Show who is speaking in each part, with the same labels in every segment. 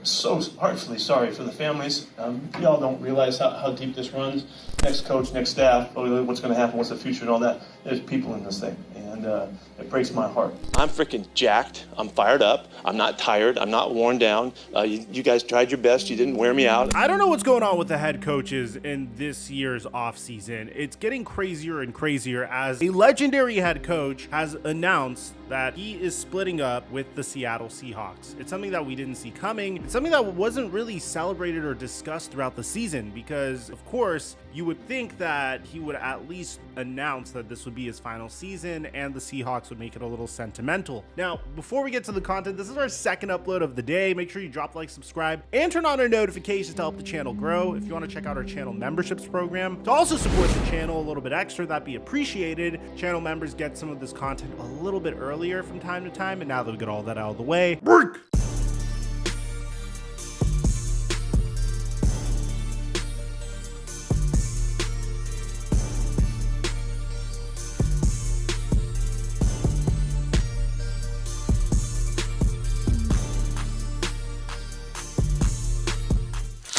Speaker 1: so heartfully sorry for the families. Y'all don't realize how deep this runs. Next coach, next staff, what's going to happen, what's the future and all that. There's people in this thing, and it breaks my heart. I'm freaking jacked. I'm fired up. I'm not tired. I'm not worn down. You guys tried your best. You didn't wear me out.
Speaker 2: I don't know what's going on with the head coaches in this year's offseason. It's getting crazier and crazier as a legendary head coach has announced that he is splitting up with the Seattle Seahawks. It's something that we didn't see coming. It's something that wasn't really celebrated or discussed throughout the season because, of course, you would think that he would at least announce that this would be his final season and the Seahawks would make it a little sentimental. Now, before we get to the content, this is our second upload of the day. Make sure you drop a like, subscribe, and turn on our notifications to help the channel grow. If you want to check out our channel memberships program to also support the channel a little bit extra, that'd be appreciated. Channel members get some of this content a little bit earlier from time to time, and now that we got all that out of the way, break!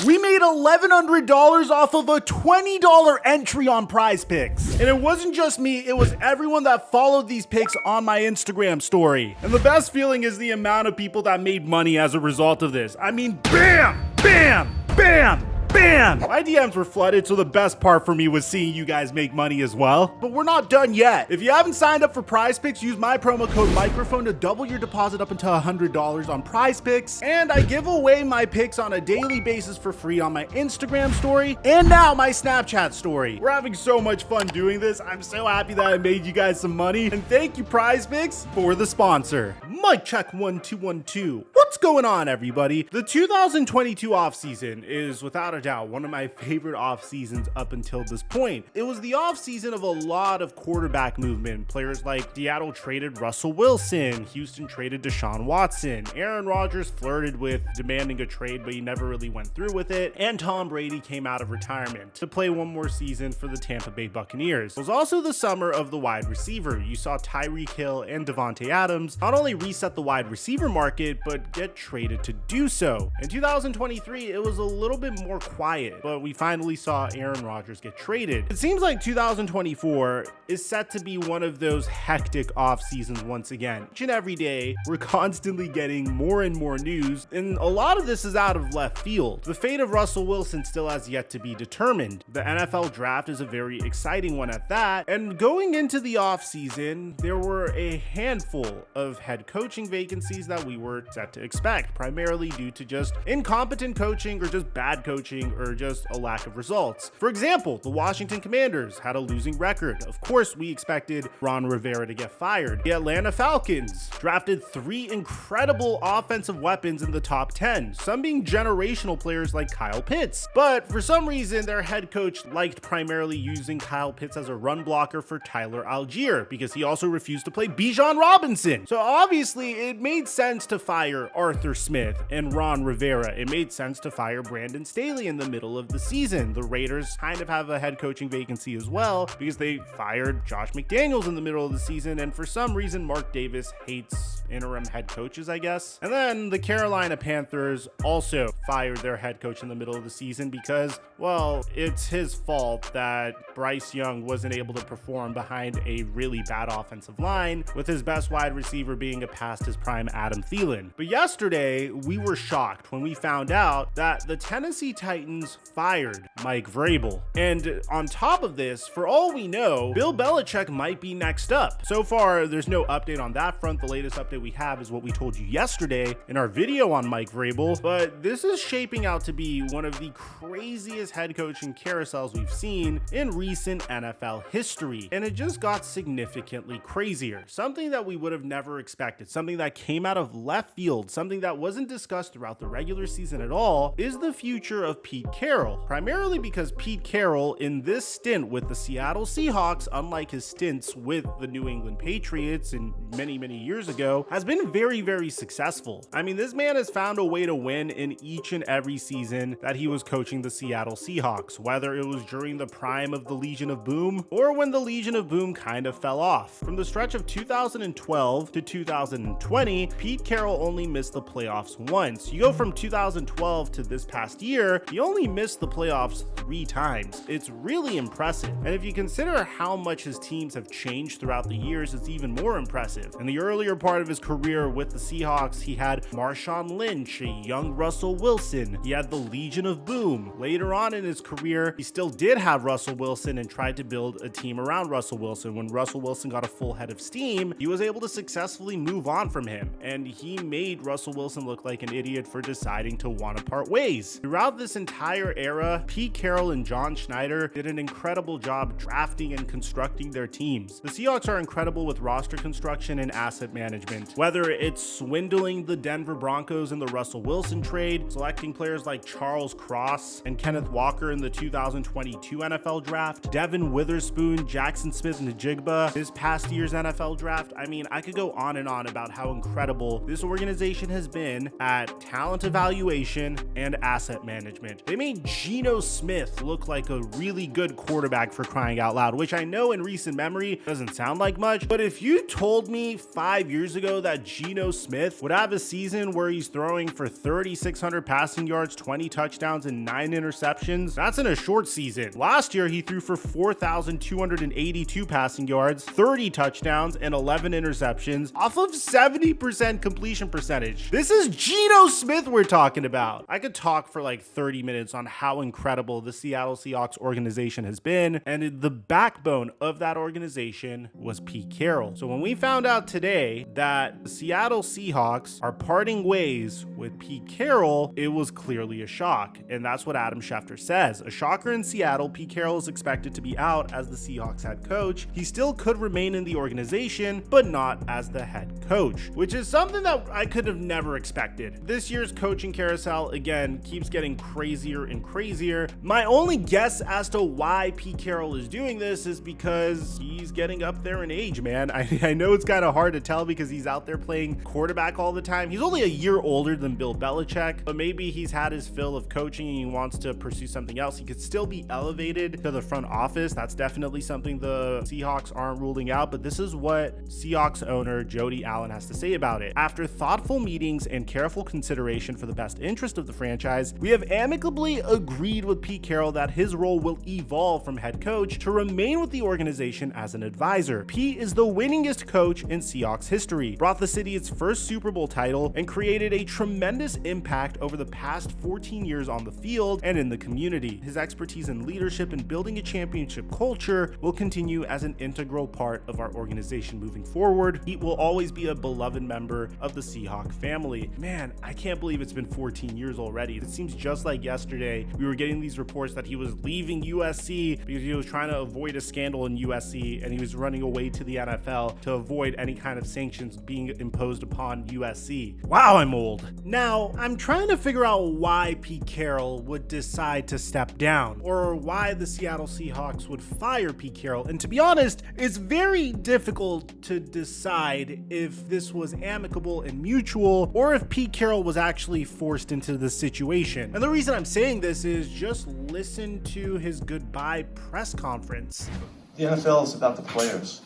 Speaker 2: We made $1,100 off of a $20 entry on Prize Picks. And it wasn't just me, it was everyone that followed these picks on my Instagram story. And the best feeling is the amount of people that made money as a result of this. I mean, bam, bam, bam, bam! My DMs were flooded, so the best part for me was seeing you guys make money as well. But we're not done yet. If you haven't signed up for Prize Picks, use my promo code Mikerophone to double your deposit up until $100 on Prize Picks. And I give away my picks on a daily basis for free on my Instagram story and now my Snapchat story. We're having so much fun doing this. I'm so happy that I made you guys some money. And thank you, Prize Picks, for the sponsor. Mic check 1 2 1 2. What's going on, everybody? The 2022 offseason is without a doubt one of my favorite off seasons up until this point. It was the off season of a lot of quarterback movement. Players like Seattle traded Russell Wilson, Houston traded Deshaun Watson, Aaron Rodgers flirted with demanding a trade, but he never really went through with it, and Tom Brady came out of retirement to play one more season for the Tampa Bay Buccaneers. It was also the summer of the wide receiver. You saw Tyreek Hill and Devontae Adams not only reset the wide receiver market, but get traded to do so. In 2023, it was a little bit more quiet, but we finally saw Aaron Rodgers get traded. It seems like 2024 is set to be one of those hectic off seasons once again. Each and every day, we're constantly getting more and more news, and a lot of this is out of left field. The fate of Russell Wilson still has yet to be determined. The NFL draft is a very exciting one at that, and going into the off season, there were a handful of head coaching vacancies that we were set to expect, primarily due to just incompetent coaching or just bad coaching or just a lack of results. For example, the Washington Commanders had a losing record. Of course, we expected Ron Rivera to get fired. The Atlanta Falcons drafted 3 incredible offensive weapons in the top 10, some being generational players like Kyle Pitts. But for some reason, their head coach liked primarily using Kyle Pitts as a run blocker for Tyler Algier because he also refused to play Bijan Robinson. So obviously, it made sense to fire Arthur Smith and Ron Rivera. It made sense to fire Brandon Staley in the middle of the season. The Raiders kind of have a head coaching vacancy as well because they fired Josh McDaniels in the middle of the season, and for some reason Mark Davis hates interim head coaches, I guess. And then the Carolina Panthers also fired their head coach in the middle of the season because, well, it's his fault that Bryce Young wasn't able to perform behind a really bad offensive line, with his best wide receiver being a past his prime Adam Thielen. But yesterday, we were shocked when we found out that the Tennessee Titans fired Mike Vrabel. And on top of this, for all we know, Bill Belichick might be next up. So far, there's no update on that front. The latest update we have is what we told you yesterday in our video on Mike Vrabel, but this is shaping out to be one of the craziest head coaching carousels we've seen in recent NFL history. And it just got significantly crazier. Something that we would have never expected, something that came out of left field, something that wasn't discussed throughout the regular season at all, is the future of Pete Carroll. Primarily because Pete Carroll, in this stint with the Seattle Seahawks, unlike his stints with the New England Patriots and many years ago, has been very successful. I mean, this man has found a way to win in each and every season that he was coaching the Seattle Seahawks, whether it was during the prime of the Legion of Boom or when the Legion of Boom kind of fell off. From the stretch of 2012 to 2020, Pete Carroll only missed the playoffs once. You go from 2012 to this past year, he only missed the playoffs 3 times. It's really impressive. And if you consider how much his teams have changed throughout the years, it's even more impressive. In the earlier part of his career with the Seahawks, he had Marshawn Lynch, a young Russell Wilson. He had the Legion of Boom. Later on in his career, he still did have Russell Wilson and tried to build a team around Russell Wilson. When Russell Wilson got a full head of steam, he was able to successfully move on from him, and he made Russell Wilson look like an idiot for deciding to want to part ways. Throughout this entire era, Pete Carroll and John Schneider did an incredible job drafting and constructing their teams. The Seahawks are incredible with roster construction and asset management. Whether it's swindling the Denver Broncos in the Russell Wilson trade, selecting players like Charles Cross and Kenneth Walker in the 2022 NFL draft, Devin Witherspoon, Jackson Smith-Njigba this past year's NFL draft. I mean, I could go on and on about how incredible this organization has been at talent evaluation and asset management. They made Geno Smith look like a really good quarterback, for crying out loud, which I know in recent memory doesn't sound like much, but if you told me 5 years ago that Geno Smith would have a season where he's throwing for 3,600 passing yards, 20 touchdowns, and 9 interceptions, that's in a short season. Last year, he threw for 4,282 passing yards, 30 touchdowns, and 11 interceptions off of 70% completion percentage. This is Geno Smith we're talking about. I could talk for like 30 minutes on how incredible the Seattle Seahawks organization has been, and the backbone of that organization was Pete Carroll. So when we found out today that the Seattle Seahawks are parting ways with Pete Carroll, it was clearly a shock, and that's what Adam Schefter says. A shocker in Seattle. Pete Carroll is expected to be out as the Seahawks head coach. He still could remain in the organization, but not as the head coach, which is something that I could have never expected. This year's coaching carousel, again, keeps getting crazier and crazier. My only guess as to why Pete Carroll is doing this is because he's getting up there in age, man. I know it's kind of hard to tell because he's out there playing quarterback all the time. He's only a year older than Bill Belichick, but maybe he's had his fill of coaching and he wants to pursue something else. He could still be elevated to the front office. That's definitely something the Seahawks aren't ruling out, but this is what Seahawks owner Jody Allen has to say about it. After thoughtful meetings and careful consideration for the best interest of the franchise, we have amicably agreed with Pete Carroll that his role will evolve from head coach to remain with the organization as an advisor. Pete is the winningest coach in Seahawks history, brought the city its first Super Bowl title, and created a tremendous impact over the past 14 years on the field and in the community. His expertise in leadership and building a championship culture will continue as an integral part of our organization moving forward. Pete will always be a beloved member of the Seahawk family. Man, I can't believe it's been 14 years already. It seems just like yesterday we were getting these reports that he was leaving USC because he was trying to avoid a scandal in USC and he was running away to the NFL to avoid any kind of sanctions being imposed upon USC. Wow, I'm old. Now, I'm trying to figure out why Pete Carroll would decide to step down, or why the Seattle Seahawks would fire Pete Carroll. And to be honest, it's very difficult to decide if this was amicable and mutual, or if Pete Carroll was actually forced into this situation. And the reason I'm saying this is just listen to his goodbye press conference.
Speaker 1: The NFL is about the players,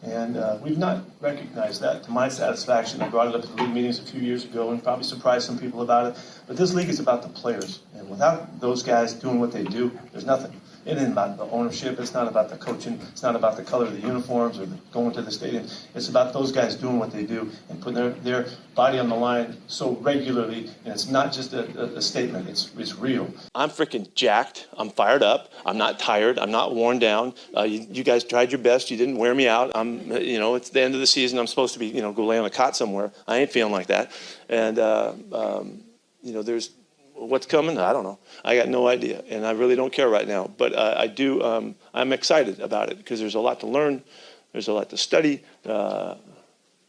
Speaker 1: and we've not recognized that to my satisfaction. I brought it up at the league meetings a few years ago and probably surprised some people about it, but this league is about the players, and without those guys doing what they do, there's nothing. It isn't about the ownership. It's not about the coaching. It's not about the color of the uniforms or going to the stadium. It's about those guys doing what they do and putting their body on the line so regularly. And it's not just a statement. It's real. I'm freaking jacked. I'm fired up. I'm not tired. I'm not worn down. You guys tried your best. You didn't wear me out. It's the end of the season. I'm supposed to be, go lay on a cot somewhere. I ain't feeling like that. And, there's what's coming. I don't know. I got no idea. And I really don't care right now. But I do. I'm excited about it because there's a lot to learn. There's a lot to study.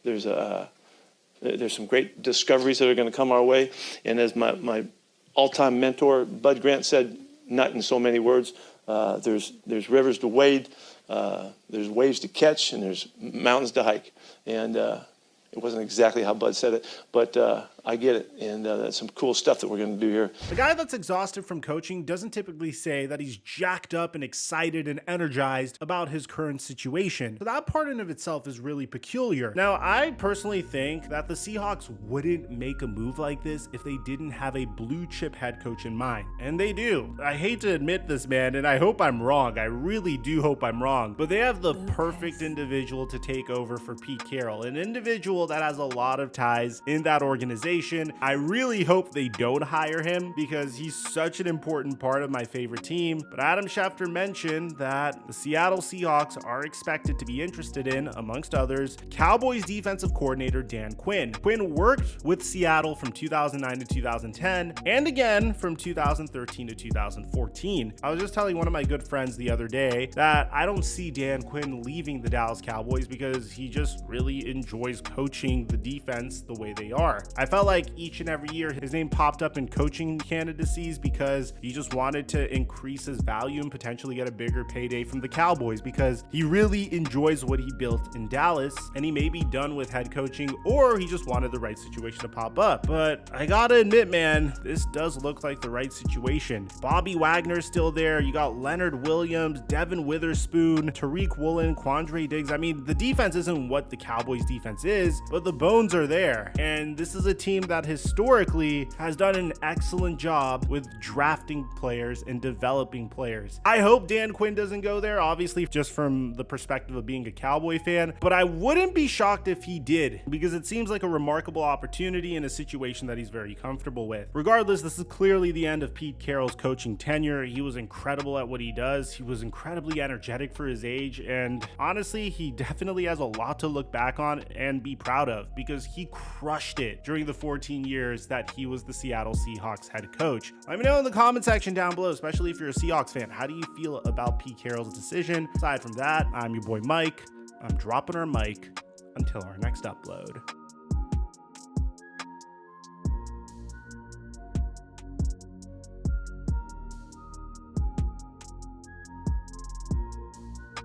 Speaker 1: There's some great discoveries that are going to come our way. And as my all-time mentor, Bud Grant, said, not in so many words, there's rivers to wade, there's waves to catch, and there's mountains to hike. And it wasn't exactly how Bud said it, but I get it, and that's some cool stuff that we're going to do here.
Speaker 2: The guy that's exhausted from coaching doesn't typically say that he's jacked up and excited and energized about his current situation. So that part in of itself is really peculiar. Now, I personally think that the Seahawks wouldn't make a move like this if they didn't have a blue chip head coach in mind. And they do. I hate to admit this, man, and I hope I'm wrong. I really do hope I'm wrong. But they have the perfect individual to take over for Pete Carroll, an individual that has a lot of ties in that organization. I really hope they don't hire him because he's such an important part of my favorite team. But Adam Schefter mentioned that the Seattle Seahawks are expected to be interested in, amongst others, Cowboys defensive coordinator Dan Quinn. Quinn worked with Seattle from 2009 to 2010 and again from 2013 to 2014. I was just telling one of my good friends the other day that I don't see Dan Quinn leaving the Dallas Cowboys because he just really enjoys coaching the defense the way they are. I felt like each and every year his name popped up in coaching candidacies because he just wanted to increase his value and potentially get a bigger payday from the Cowboys because he really enjoys what he built in Dallas, and he may be done with head coaching, or he just wanted the right situation to pop up. But I gotta admit, man, this does look like the right situation. Bobby Wagner's still there. You got Leonard Williams, Devin Witherspoon, Tariq Woolen, Quandre Diggs. I mean, the defense isn't what the Cowboys defense is, but the bones are there. And this is a team that historically has done an excellent job with drafting players and developing players. I hope Dan Quinn doesn't go there, obviously just from the perspective of being a Cowboy fan, but I wouldn't be shocked if he did because it seems like a remarkable opportunity in a situation that he's very comfortable with. Regardless, this is clearly the end of Pete Carroll's coaching tenure. He was incredible at what he does. He was incredibly energetic for his age, and honestly, he definitely has a lot to look back on and be proud of because he crushed it during the 14 years that he was the Seattle Seahawks head coach. Let me know in the comment section down below, especially if you're a Seahawks fan. How do you feel about Pete Carroll's decision? Aside from that, I'm your boy Mike. I'm dropping our mic until our next upload.